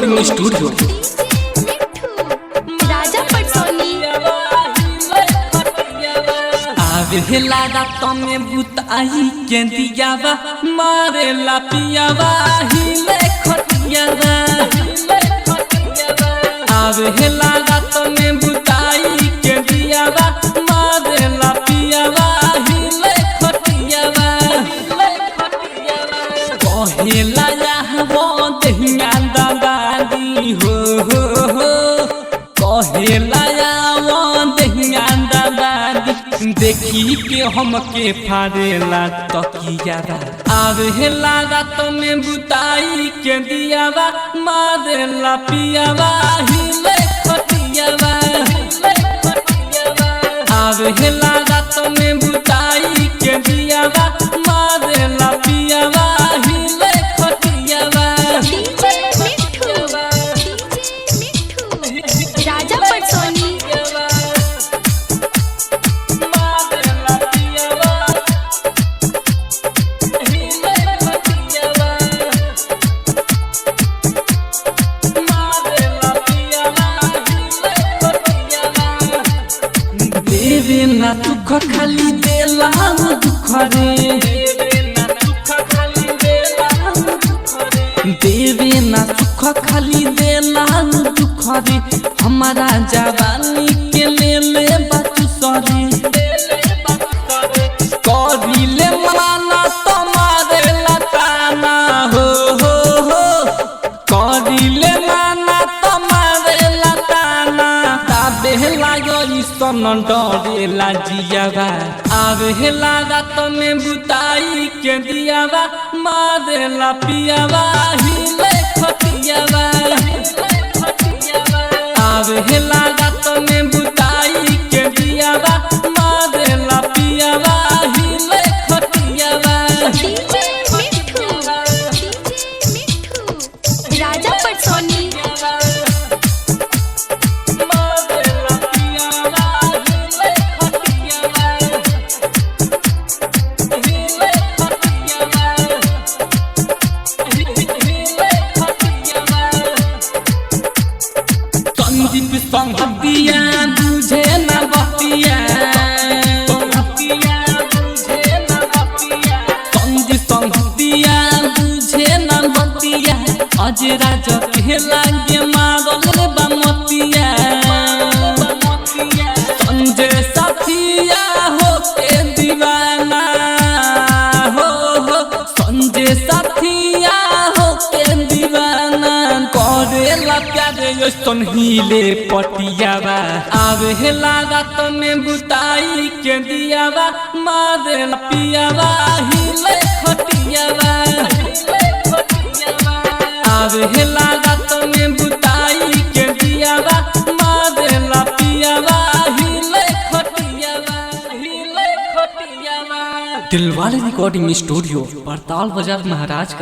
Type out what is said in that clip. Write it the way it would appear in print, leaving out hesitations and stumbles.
Recording studio राजा पटसोनी आवेला रात में बुताई के दियावा मारे ला पियावा हिले खटियावा आवेला रात में बुताई के दियावा मारे ला पियावा हिले खटियावा कहेला याहबो दहिया दादी हो कहेला यावो दहिया दादी देखी के हमके फारेला तकियावा आवेला रात में बुताई के दियावा मारेला पियावा हिले खटियावा आवेला रात में बुताई के दियावा मारेला पियावा हिले खटियावा राजा पटसोनी देवे ना दुख खाली देला दुख रे देवे ना सुख खाली देला दुख रे हमारा जवानी के ले ले बात सरे करिले माना तुम्हारे लताना हो करिले माना तुम्हारे लताना ताबे लागई सन डरेला जियावा आवेला रात में बुताई के दियावा मारेला पियावा हिले खटियावा आवेला रात में बुताई के दियावा मारेला पियावा हिले खटियावा राजा पटसोनी संदीप संहतिया बुझे न बतिया संदीप संहतिया बुझे न बतिया अजरा जके लागे मारल रे बमतिया संजय साथिया हो के दीवाना हो संजय साथिया हो के दीवाना करेला प्यारे सन हिले पटियावा आवेला रात में बुताई के दियावा मारेला पियावा हिले खटियावा आवेला रात में बुताई के दियावा मारेला पियावा हिले खटियावा दिलवाले रिकॉर्डिंग स्टूडियो पड़ताल बाजार महाराज।